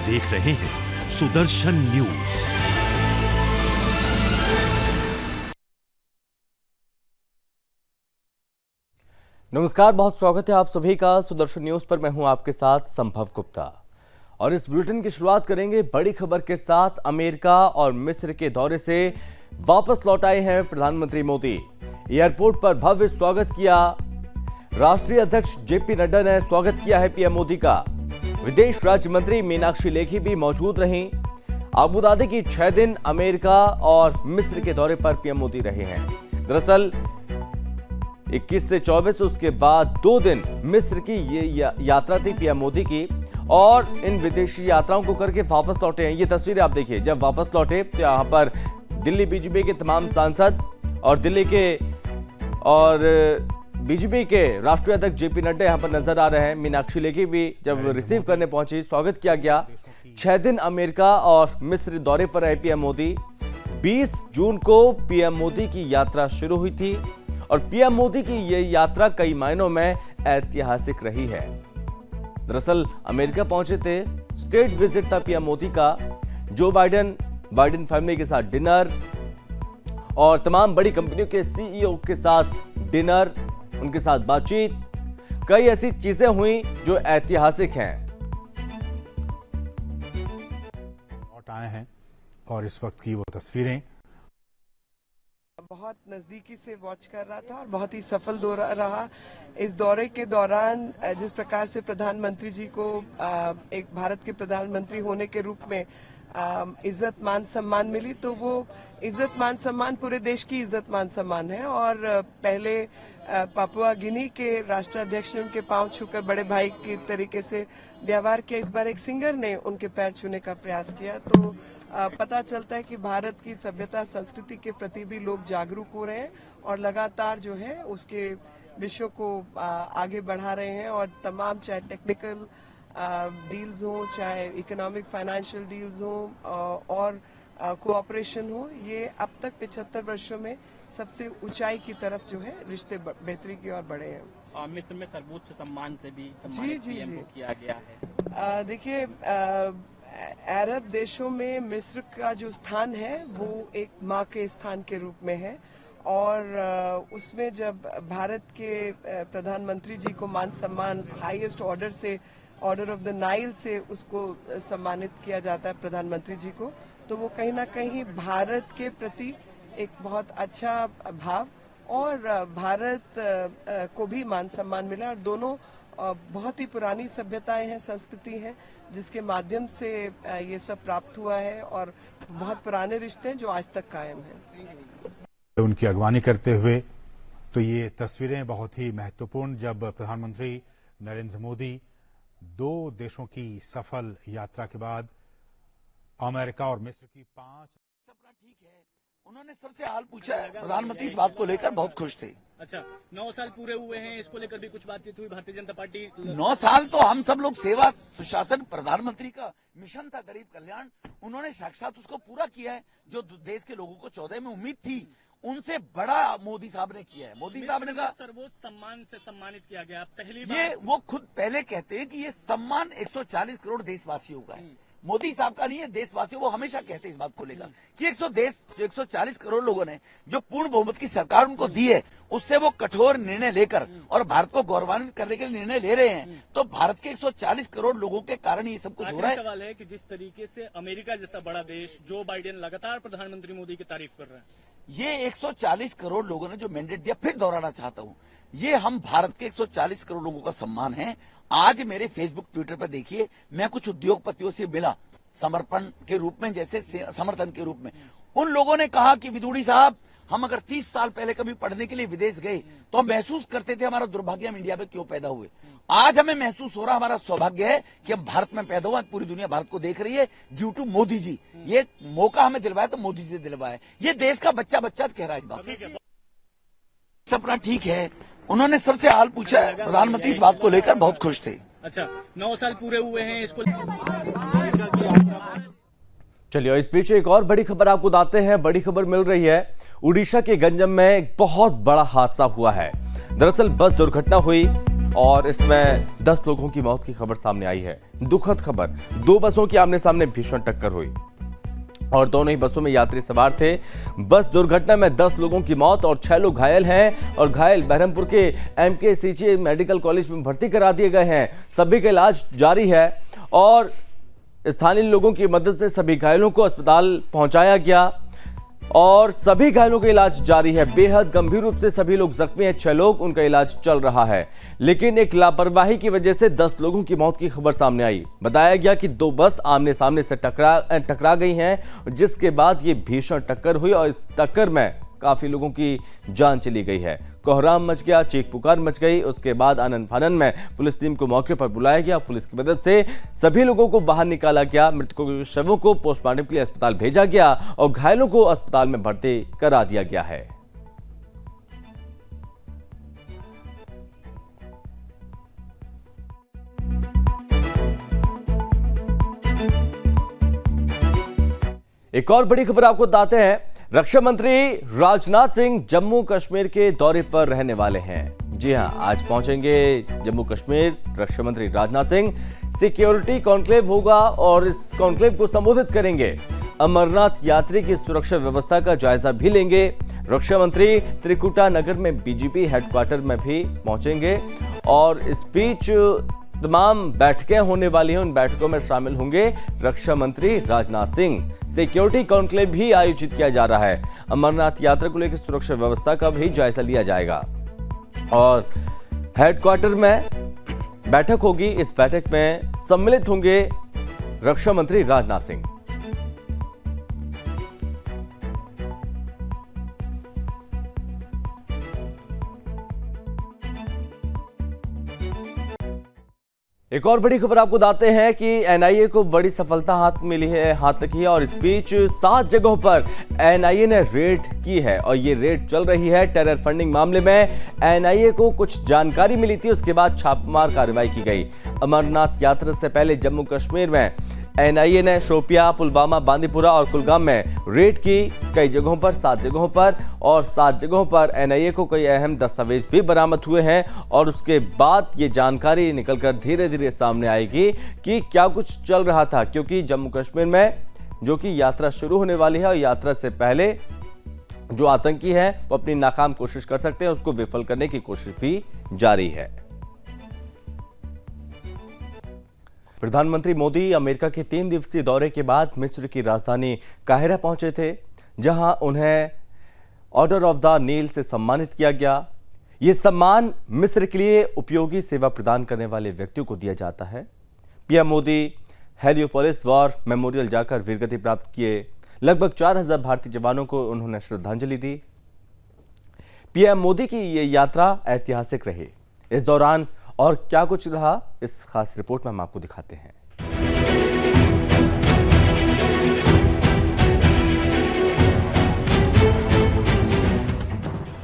देख रहे हैं सुदर्शन न्यूज। नमस्कार, बहुत स्वागत है आप सभी का सुदर्शन न्यूज पर। मैं हूं आपके साथ संभव गुप्ता और इस बुलेटिन की शुरुआत करेंगे बड़ी खबर के साथ। अमेरिका और मिस्र के दौरे से वापस लौट आए हैं प्रधानमंत्री मोदी। एयरपोर्ट पर भव्य स्वागत किया। राष्ट्रीय अध्यक्ष जेपी नड्डा ने स्वागत किया है पीएम मोदी का। विदेश राज्य मंत्री मीनाक्षी लेखी भी मौजूद रहीं। अबू धाबी की 6 दिन अमेरिका और मिस्र के दौरे पर पीएम मोदी रहे हैं। दरअसल 21 से 24, उसके बाद 2 दिन मिस्र की ये यात्रा थी पीएम मोदी की, और इन विदेशी यात्राओं को करके वापस लौटे हैं। ये तस्वीरें आप देखिए, जब वापस लौटे तो यहाँ पर दिल्ली बीजेपी के तमाम सांसद और बीजेपी के राष्ट्रीय अध्यक्ष जेपी नड्डा यहाँ पर नजर आ रहे हैं। मीनाक्षी लेखी भी जब रिसीव करने पहुंची, स्वागत किया गया। 6 दिन अमेरिका और मिस्र दौरे पर आए पीएम मोदी। 20 जून को पीएम मोदी की यात्रा शुरू हुई थी और पीएम मोदी की यह यात्रा कई मायनों में ऐतिहासिक रही है। दरअसल अमेरिका पहुंचे थे, स्टेट विजिट था पीएम मोदी का। जो बाइडेन फैमिली के साथ डिनर और तमाम बड़ी कंपनियों के सीईओ के साथ डिनर, उनके साथ बातचीत, कई ऐसी चीजें हुई जो ऐतिहासिक हैं। लौट आए हैं और इस वक्त की वो तस्वीरें बहुत नजदीकी से वॉच कर रहा था और बहुत ही सफल दौरा रहा। इस दौरे के दौरान जिस प्रकार से प्रधानमंत्री जी को एक भारत के प्रधानमंत्री होने के रूप में इज्जत मान सम्मान मिली, तो वो इज्जत मान सम्मान पूरे देश की इज्जत मान सम्मान है। और पहले पापुआ गिनी के राष्ट्राध्यक्ष ने उनके पांव छूकर बड़े भाई के तरीके से व्यवहार किया। इस बार एक सिंगर ने उनके पैर छूने का प्रयास किया। तो पता चलता है कि भारत की सभ्यता संस्कृति के प्रति भी लोग जागरूक हो रहे हैं और लगातार जो है उसके विषयों को आगे बढ़ा रहे हैं। और तमाम, चाहे टेक्निकल डील्स हो, चाहे इकोनॉमिक फाइनेंशियल डील्स हो और कोऑपरेशन हो, ये अब तक 75 वर्षों में सबसे ऊंचाई की तरफ जो है रिश्ते बेहतरी की ओर बढ़े हैं। मिस्र में सर्वोच्च सम्मान से भी सम्मानित पीएम को किया गया है। देखिए, अरब देशों में मिस्र का जो स्थान है वो एक माँ के स्थान के रूप में है। और उसमें जब भारत के प्रधानमंत्री जी को मान सम्मान हाईएस्ट ऑर्डर से, ऑर्डर ऑफ द नाइल से उसको सम्मानित किया जाता है प्रधानमंत्री जी को, तो वो कहीं ना कहीं भारत के प्रति एक बहुत अच्छा भाव और भारत को भी मान सम्मान मिला। और दोनों बहुत ही पुरानी सभ्यताएं हैं, संस्कृति है, जिसके माध्यम से ये सब प्राप्त हुआ है और बहुत पुराने रिश्ते हैं जो आज तक कायम हैं। उनकी अगवानी करते हुए तो ये तस्वीरें बहुत ही महत्वपूर्ण, जब प्रधानमंत्री नरेंद्र मोदी 2 देशों की सफल यात्रा के बाद अमेरिका और मिस्र की 5 सपना ठीक है। उन्होंने सबसे हाल पूछा है, प्रधानमंत्री इस बात को लेकर बहुत खुश थे। अच्छा, 9 साल पूरे हुए हैं, इसको लेकर भी कुछ बातचीत हुई? भारतीय जनता पार्टी 9 साल तो हम सब लोग सेवा सुशासन, प्रधानमंत्री का मिशन था गरीब कल्याण, उन्होंने साक्षात उसको पूरा किया है। जो देश के लोगों को 14 में उम्मीद थी, उनसे बड़ा मोदी साहब ने किया है। मोदी साहब ने कहा सर्वोच्च सम्मान से सम्मानित किया गया पहली ये बार। वो खुद पहले कहते हैं कि ये सम्मान 140 करोड़ देशवासियों का है। मोदी साहब का नहीं है, देशवासियों। वो हमेशा कहते हैं इस बात को लेकर कि 140 करोड़ लोगों ने जो पूर्ण बहुमत की सरकार उनको दी है, उससे वो कठोर निर्णय लेकर और भारत को गौरवान्वित करने के लिए निर्णय ले रहे हैं। तो भारत के 140 करोड़ लोगों के कारण ये सब कुछ हो रहा है। सवाल है कि जिस तरीके से अमेरिका जैसा बड़ा देश, जो बाइडेन लगातार प्रधानमंत्री मोदी की तारीफ कर रहे हैं, ये 140 करोड़ लोगों ने जो मैंडेट दिया, फिर दोहराना चाहता हूँ, ये हम भारत के 140 करोड़ लोगों का सम्मान है। आज मेरे फेसबुक, ट्विटर पर देखिए, मैं कुछ उद्योगपतियों से मिला समर्पण के रूप में, जैसे समर्थन के रूप में। उन लोगों ने कहा कि विदुड़ी साहब, हम अगर 30 साल पहले कभी पढ़ने के लिए विदेश गए तो हम महसूस करते थे हमारा दुर्भाग्य हम इंडिया में क्यों पैदा हुए। आज हमें महसूस हो रहा हमारा सौभाग्य है कि हम भारत में पैदा हुआ। पूरी दुनिया भारत को देख रही है ड्यू टू मोदी जी। ये मौका हमें दिलवाया तो मोदी जी ने दिलवाया। ये देश का बच्चा कह रहा है इस बात। सपना ठीक है। उन्होंने सबसे हाल पूछा है, प्रधानमंत्री इस बात को लेकर बहुत खुश थे। अच्छा, 9 साल पूरे हुए हैं, इसको चलिए इस बीच एक और बड़ी खबर आपको बताते हैं। बड़ी खबर मिल रही है, उड़ीसा के गंजम में एक बहुत बड़ा हादसा हुआ है। दरअसल बस दुर्घटना हुई और इसमें 10 लोगों की मौत की खबर सामने आई है। दुखद खबर, 2 बसों की आमने सामने भीषण टक्कर हुई और दोनों ही बसों में यात्री सवार थे। बस दुर्घटना में 10 लोगों की मौत और 6 लोग घायल हैं और घायल बहरमपुर के MKCG मेडिकल कॉलेज में भर्ती करा दिए गए हैं। सभी का इलाज जारी है और स्थानीय लोगों की मदद से सभी घायलों को अस्पताल पहुंचाया गया और सभी घायलों का इलाज जारी है। बेहद गंभीर रूप से सभी लोग जख्मी हैं, 6 लोग, उनका इलाज चल रहा है। लेकिन एक लापरवाही की वजह से 10 लोगों की मौत की खबर सामने आई। बताया गया कि 2 बस आमने सामने से टकरा गई हैं, जिसके बाद ये भीषण टक्कर हुई और इस टक्कर में काफी लोगों की जान चली गई है। कोहराम मच गया, चीख पुकार मच गई। उसके बाद आनन फानन में पुलिस टीम को मौके पर बुलाया गया। पुलिस की मदद से सभी लोगों को बाहर निकाला गया। मृतकों के शवों को पोस्टमार्टम के लिए अस्पताल भेजा गया और घायलों को अस्पताल में भर्ती करा दिया गया है। एक और बड़ी खबर आपको बताते हैं। रक्षा मंत्री राजनाथ सिंह जम्मू कश्मीर के दौरे पर रहने वाले हैं। जी हां, आज पहुंचेंगे जम्मू कश्मीर। रक्षा मंत्री राजनाथ सिंह सिक्योरिटी कॉन्क्लेव होगा और इस कॉन्क्लेव को संबोधित करेंगे। अमरनाथ यात्री की सुरक्षा व्यवस्था का जायजा भी लेंगे। रक्षा मंत्री त्रिकुटा नगर में BJP हेडक्वार्टर में भी पहुंचेंगे और इस बीच तमाम बैठकें होने वाली हैं। उन बैठकों में शामिल होंगे रक्षा मंत्री राजनाथ सिंह। सिक्योरिटी कॉन्क्लेव भी आयोजित किया जा रहा है। अमरनाथ यात्रा को लेकर सुरक्षा व्यवस्था का भी जायजा लिया जाएगा और हेडक्वार्टर में बैठक होगी। इस बैठक में सम्मिलित होंगे रक्षा मंत्री राजनाथ सिंह। एक और बड़ी खबर आपको बताते हैं कि NIA को बड़ी सफलता हाथ लगी है और इस बीच 7 जगहों पर NIA ने रेड की है और ये रेड चल रही है। टेरर फंडिंग मामले में NIA को कुछ जानकारी मिली थी, उसके बाद छापेमार कार्रवाई की गई। अमरनाथ यात्रा से पहले जम्मू कश्मीर में NIA ने शोपिया, पुलवामा, बांदीपुरा और कुलगाम में रेड की कई जगहों पर, 7 जगहों पर, और 7 जगहों पर NIA को कई अहम दस्तावेज भी बरामद हुए हैं और उसके बाद ये जानकारी निकलकर धीरे धीरे सामने आएगी कि क्या कुछ चल रहा था, क्योंकि जम्मू कश्मीर में जो कि यात्रा शुरू होने वाली है और यात्रा से पहले जो आतंकी है वो अपनी नाकाम कोशिश कर सकते हैं, उसको विफल करने की कोशिश भी जारी है। प्रधानमंत्री मोदी अमेरिका के 3 दिवसीय दौरे के बाद मिस्र की राजधानी काहिरा पहुंचे थे, जहां उन्हें ऑर्डर ऑफ द नील से सम्मानित किया गया। यह सम्मान मिस्र के लिए उपयोगी सेवा प्रदान करने वाले व्यक्तियों को दिया जाता है। PM Modi Heliopolis war memorial जाकर वीरगति प्राप्त किए। लगभग 4000 भारतीय जवानों को उन्होंने श्रद्धांजलि दी। पीएम मोदी की यह यात्रा ऐतिहासिक रही। इस दौरान और क्या कुछ रहा, इस खास रिपोर्ट में हम आपको दिखाते हैं।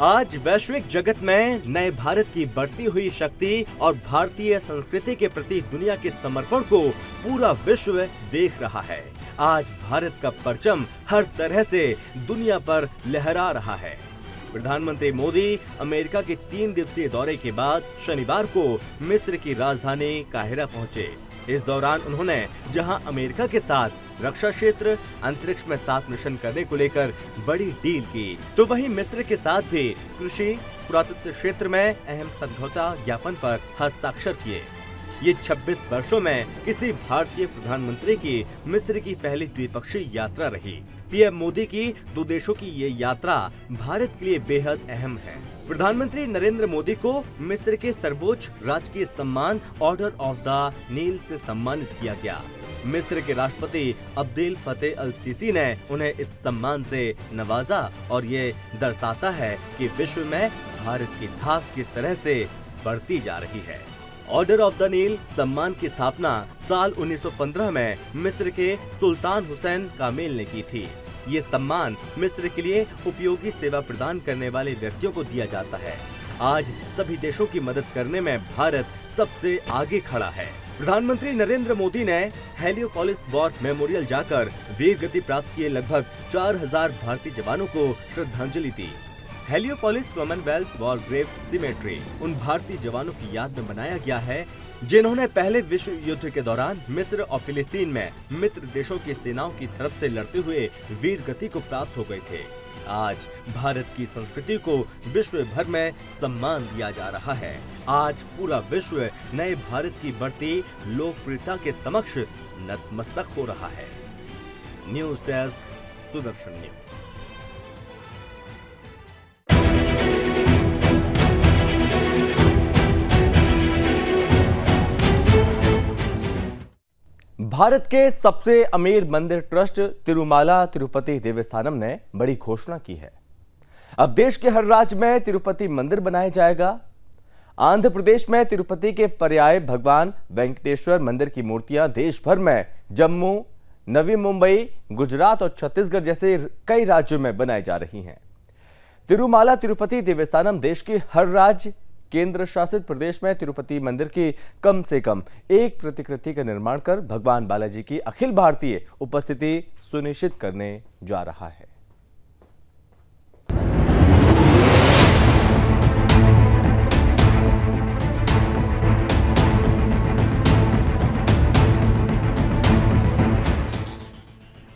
आज वैश्विक जगत में नए भारत की बढ़ती हुई शक्ति और भारतीय संस्कृति के प्रति दुनिया के समर्पण को पूरा विश्व देख रहा है। आज भारत का परचम हर तरह से दुनिया पर लहरा रहा है। प्रधानमंत्री मोदी अमेरिका के 3 दिवसीय दौरे के बाद शनिवार को मिस्र की राजधानी काहिरा पहुंचे। इस दौरान उन्होंने जहां अमेरिका के साथ रक्षा क्षेत्र, अंतरिक्ष में साथ मिशन करने को लेकर बड़ी डील की, तो वहीं मिस्र के साथ भी कृषि, पुरातत्व क्षेत्र में अहम समझौता ज्ञापन पर हस्ताक्षर किए। ये 26 वर्षों में किसी भारतीय प्रधानमंत्री की मिस्र की पहली द्विपक्षीय यात्रा रही। पीएम मोदी की 2 देशों की ये यात्रा भारत के लिए बेहद अहम है। प्रधानमंत्री नरेंद्र मोदी को मिस्र के सर्वोच्च राजकीय सम्मान ऑर्डर ऑफ द नील से सम्मानित किया गया। मिस्र के राष्ट्रपति अब्देल फतेह अल सीसी ने उन्हें इस सम्मान से नवाजा और ये दर्शाता है कि विश्व में भारत की धाक किस तरह से बढ़ती जा रही है। ऑर्डर ऑफ द नील सम्मान की स्थापना साल 1915 में मिस्र के सुल्तान हुसैन कामिल ने की थी। ये सम्मान मिस्र के लिए उपयोगी सेवा प्रदान करने वाले व्यक्तियों को दिया जाता है। आज सभी देशों की मदद करने में भारत सबसे आगे खड़ा है। प्रधानमंत्री नरेंद्र मोदी ने हेलियोपोलिस वॉर मेमोरियल जाकर वीर गति प्राप्त किए लगभग 4000 भारतीय जवानों को श्रद्धांजलि दी। Heliopolis Commonwealth war grave cemetery उन भारतीय जवानों की याद में बनाया गया है जिन्होंने पहले विश्व युद्ध के दौरान मिस्र और फिलिस्तीन में मित्र देशों की सेनाओं की तरफ से लड़ते हुए वीर गति को प्राप्त हो गए थे। आज भारत की संस्कृति को विश्व भर में सम्मान दिया जा रहा है। आज पूरा विश्व नए भारत की बढ़ती लोकप्रियता के समक्ष नतमस्तक हो रहा है। News desk, Sudarshan news. Bharat के सबसे अमीर मंदिर ट्रस्ट तिरुमाला तिरुपति देवस्थानम ने बड़ी घोषणा की है। अब देश के हर राज्य में तिरुपति मंदिर बनाया जाएगा। आंध्र प्रदेश में तिरुपति के पर्याय भगवान वेंकटेश्वर मंदिर की मूर्तियां देश भर में जम्मू, नवी मुंबई, गुजरात और छत्तीसगढ़ जैसे कई राज्यों में बनाई जा रही हैं। तिरुमाला तिरुपति देवस्थानम देश के हर राज्य, केंद्र शासित प्रदेश में तिरुपति मंदिर की कम से कम एक प्रतिकृति का निर्माण कर भगवान बालाजी की अखिल भारतीय उपस्थिति सुनिश्चित करने जा रहा है।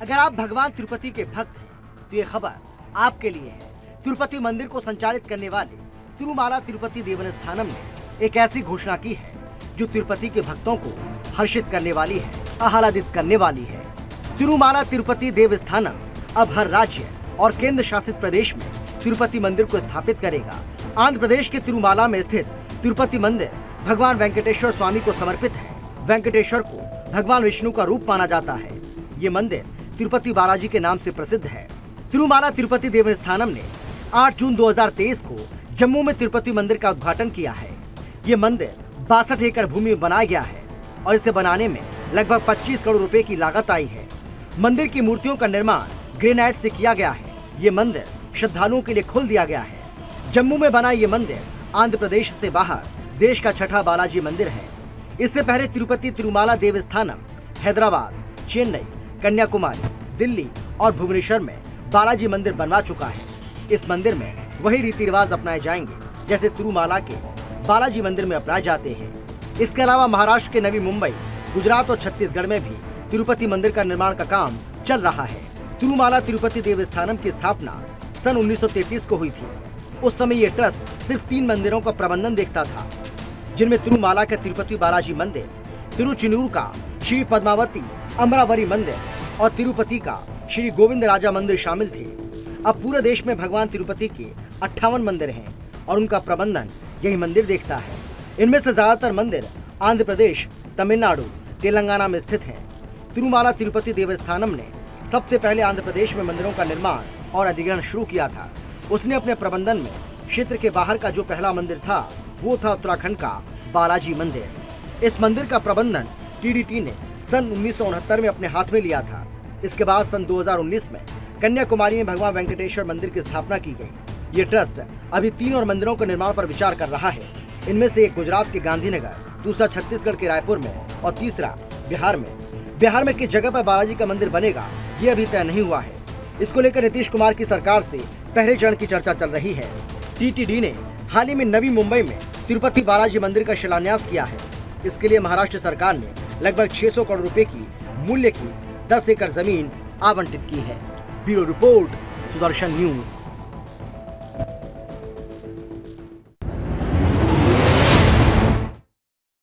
अगर आप भगवान तिरुपति के भक्त हैं तो ये खबर आपके लिए है। तिरुपति मंदिर को संचालित करने वाले तिरुमाला तिरुपति देवस्थानम ने एक ऐसी घोषणा की है जो तिरुपति के भक्तों को हर्षित करने वाली है, आह्लादित करने वाली है। तिरुमाला तिरुपति देवस्थानम अब हर राज्य और केंद्र शासित प्रदेश में तिरुपति मंदिर को स्थापित करेगा। आंध्र प्रदेश के तिरुमाला में स्थित तिरुपति मंदिर भगवान वेंकटेश्वर स्वामी को समर्पित है। वेंकटेश्वर को भगवान विष्णु का रूप माना जाता है। ये मंदिर तिरुपति बालाजी के नाम से प्रसिद्ध है। तिरुमाला तिरुपति देवस्थानम ने 8 जून 2023 को जम्मू में तिरुपति मंदिर का उद्घाटन किया है। ये मंदिर 62 एकड़ भूमि में बनाया गया है और इसे बनाने में लगभग 25 करोड़ रुपए की लागत आई है। मंदिर की मूर्तियों का निर्माण ग्रेनाइट से किया गया है। ये मंदिर श्रद्धालुओं के लिए खोल दिया गया है। जम्मू में बना ये मंदिर आंध्र प्रदेश से बाहर देश का छठा बालाजी मंदिर है। इससे पहले तिरुपति तिरुमाला देवस्थानम हैदराबाद, चेन्नई, कन्याकुमारी, दिल्ली और भुवनेश्वर में बालाजी मंदिर बनवा चुका है। इस मंदिर में वही रीति रिवाज अपनाए जाएंगे जैसे तिरुमाला के बालाजी मंदिर में अपनाए जाते हैं। इसके अलावा महाराष्ट्र के नवी मुंबई, गुजरात और छत्तीसगढ़ में भी तिरुपति मंदिर का निर्माण का काम चल रहा है। तिरुमाला तिरुपति देवस्थानम की स्थापना सन 1933 को हुई थी। उस समय ये ट्रस्ट सिर्फ 3 मंदिरों का प्रबंधन देखता था, जिनमें तिरुमाला का तिरुपति बालाजी मंदिर, तिरुचिनूर का श्री पद्मावती अमरावती मंदिर और तिरुपति का श्री गोविंद राजा मंदिर शामिल थे। अब पूरे देश में भगवान तिरुपति के 58 मंदिर हैं और उनका प्रबंधन यही मंदिर देखता है। इनमें से ज्यादातर मंदिर आंध्र प्रदेश, तमिलनाडु, तेलंगाना में स्थित हैं। तिरुमाला तिरुपति देवस्थानम ने सबसे पहले आंध्र प्रदेश में मंदिरों का निर्माण और अधिग्रहण शुरू किया था। उसने अपने प्रबंधन में क्षेत्र के बाहर का जो पहला मंदिर था वो था उत्तराखंड का बालाजी मंदिर। इस मंदिर का प्रबंधन TDT ने सन 1969 में अपने हाथ में लिया था। इसके बाद सन 2019 में कन्याकुमारी में भगवान वेंकटेश्वर मंदिर की स्थापना की गई। ये ट्रस्ट अभी 3 और मंदिरों के निर्माण पर विचार कर रहा है। इनमें से एक गुजरात के गांधीनगर, दूसरा छत्तीसगढ़ के रायपुर में और तीसरा बिहार में। बिहार में किस जगह पर बालाजी का मंदिर बनेगा ये अभी तय नहीं हुआ है। इसको लेकर नीतीश कुमार की सरकार से पहले चरण की चर्चा चल रही है। TTD ने हाल ही में नवी मुंबई में तिरुपति बालाजी मंदिर का शिलान्यास किया है। इसके लिए महाराष्ट्र सरकार ने लगभग 600 करोड़ रुपए की मूल्य की 10 एकड़ जमीन आवंटित की है। Bureau report, Sudarshan news.